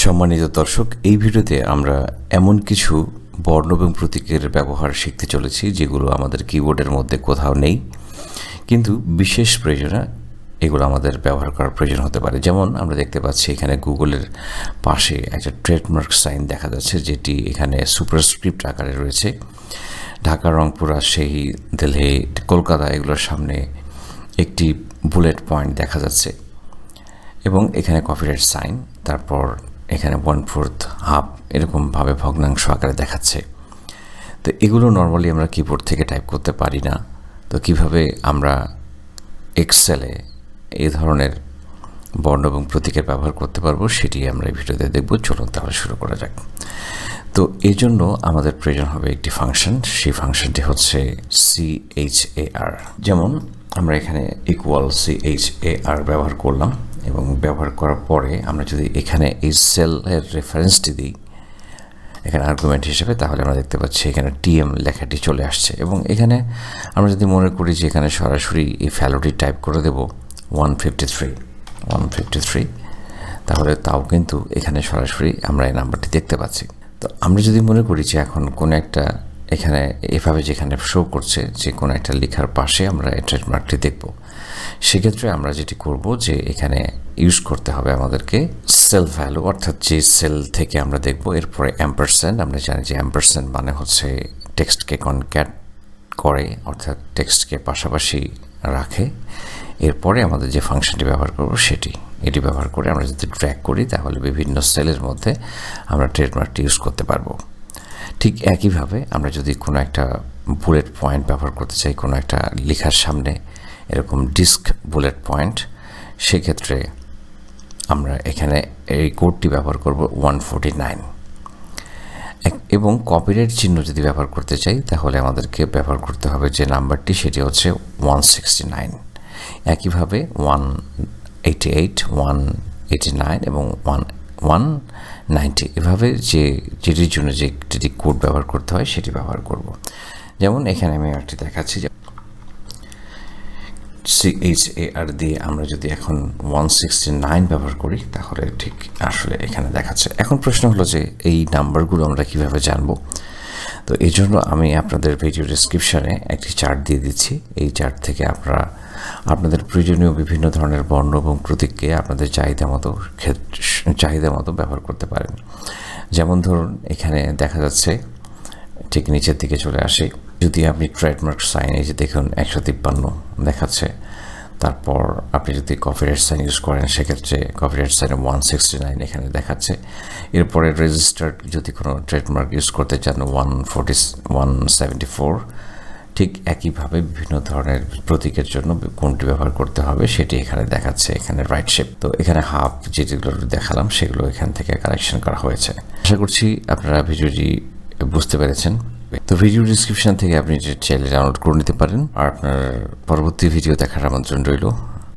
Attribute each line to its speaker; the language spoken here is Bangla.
Speaker 1: সম্মানিত দর্শক, এই ভিডিওতে আমরা এমন কিছু বর্ণ এবং প্রতীকের ব্যবহার শিখতে চলেছি যেগুলো আমাদের কিবোর্ডের মধ্যে কোথাও নেই, কিন্তু বিশেষ প্রয়োজনে এগুলো আমাদের ব্যবহার করার প্রয়োজন হতে পারে। যেমন আমরা দেখতে পাচ্ছি এখানে গুগলের পাশে একটা ট্রেডমার্ক সাইন দেখা যাচ্ছে, যেটি এখানে সুপারস্ক্রিপ্ট আকারে রয়েছে। ঢাকা, রংপুর, রাজশাহী, দিল্লি, কলকাতা এগুলোর সামনে একটি বুলেট পয়েন্ট দেখা যাচ্ছে এবং এখানে কপিরাইট সাইন, তারপর এখানে 1/4 হাফ এরকমভাবে ভগ্নাংশ আকারে দেখাচ্ছে। তো এগুলো নর্মালি আমরা কিবোর্ড থেকে টাইপ করতে পারি না। তো কিভাবে আমরা এক্সেলে এই ধরনের বর্ণ এবং প্রতীকের ব্যবহার করতে পারবো সেটি আমরা এই ভিডিওতে দেখব। চলুন তাহলে শুরু করা যাক। তো এই জন্য আমাদের প্রয়োজন হবে একটি ফাংশন। সেই ফাংশনটি হচ্ছে CHAR। যেমন আমরা এখানে ইকুয়াল CHAR ব্যবহার করলাম এবং ব্যবহার করার পরে আমরা যদি এখানে এই সেলের রেফারেন্সটি দিই এখানে আর্গুমেন্ট হিসেবে, তাহলে আমরা দেখতে পাচ্ছি এখানে TM লেখাটি চলে আসছে। এবং এখানে আমরা যদি মনে করি যে এখানে সরাসরি এই ভ্যালুটি টাইপ করে দেব 153, তাহলে তাও কিন্তু এখানে সরাসরি আমরা এই নাম্বারটি দেখতে পাচ্ছি। তো আমরা যদি মনে করি যে এখন কোনো একটা এখানে এভাবে যেখানে শো করছে যে কোনো একটা লেখার পাশে আমরা এই ট্রেডমার্কটি দেখব, সেক্ষেত্রে আমরা যেটি করব যে এখানে ইউজ করতে হবে আমাদেরকে সেল ভ্যালু, অর্থাৎ যে সেল থেকে আমরা দেখব। এরপরে অ্যাম্পারস্যান্ড, আমরা জানি যে অ্যাম্পারস্যান্ড মানে হচ্ছে টেক্সটকে কনক্যাট করে, অর্থাৎ টেক্সটকে পাশাপাশি রাখে। এরপরে আমাদের যে ফাংশনটি ব্যবহার করব এটি ব্যবহার করে আমরা যদি ড্র্যাগ করি তাহলে বিভিন্ন সেলের মধ্যে আমরা ট্রেডমার্কটি ইউজ করতে পারবো। ঠিক একইভাবে আমরা যদি কোনো একটা বুলেট পয়েন্ট ব্যবহার করতে চাই, কোনো একটা লেখার সামনে এরকম ডিস্ক বুলেট পয়েন্ট, সেক্ষেত্রে আমরা এখানে এই কোডটি ব্যবহার করব 149। এবং কপিরাইট চিহ্ন যদি ব্যবহার করতে চাই তাহলে আমাদেরকে ব্যবহার করতে হবে যে নাম্বারটি, সেটি হচ্ছে 169। একইভাবে 188, 189 এবং 190 এভাবে যেটির জন্য যেটি কোড ব্যবহার করতে হয় সেটি ব্যবহার করব। যেমন এখানে আমি একটি দেখাচ্ছি যে CHAR দিয়ে আমরা যদি এখন 169 ব্যবহার করি তাহলে ঠিক আসলে এখানে দেখাচ্ছে। এখন প্রশ্ন হলো যে এই নাম্বারগুলো আমরা কিভাবে জানবো? তো এই জন্য আমি আপনাদের ভিডিও ডেসক্রিপশানে একটি চার্ট দিয়ে দিচ্ছি। এই চার্ট থেকে আপনারা আপনাদের প্রয়োজনীয় বিভিন্ন ধরনের বর্ণ এবং প্রতীককে আপনাদের চাহিদা মতো ব্যবহার করতে পারেন। যেমন ধরুন এখানে দেখা যাচ্ছে, ঠিক নিচের দিকে চলে আসে, যদি আপনি ট্রেডমার্ক সাইন এই যে দেখুন 153 দেখাচ্ছে। তারপর আপনি যদি কপিরাইট সাইন ইউজ করেন সেক্ষেত্রে কপিরাইট সাইনে 169 এখানে দেখাচ্ছে। এরপরে রেজিস্টার্ড যদি কোনো ট্রেডমার্ক ইউজ করতে চান 174। ঠিক একইভাবে বিভিন্ন ধরনের প্রতীকের জন্য কোনটি ব্যবহার করতে হবে সেটি এখানে দেখাচ্ছে। এখানে রাইট শেপ, তো এখানে হাফ যেগুলো দেখালাম সেগুলো এখান থেকে কালেকশন করা হয়েছে। আশা করছি আপনারা ভিডিওটি বুঝতে পেরেছেন। তো ভিডিও ডিসক্রিপশন থেকে আপনি চাইলে ডাউনলোড করে নিতে পারেন। আর আপনার পরবর্তী ভিডিও দেখার আমন্ত্রণ রইল।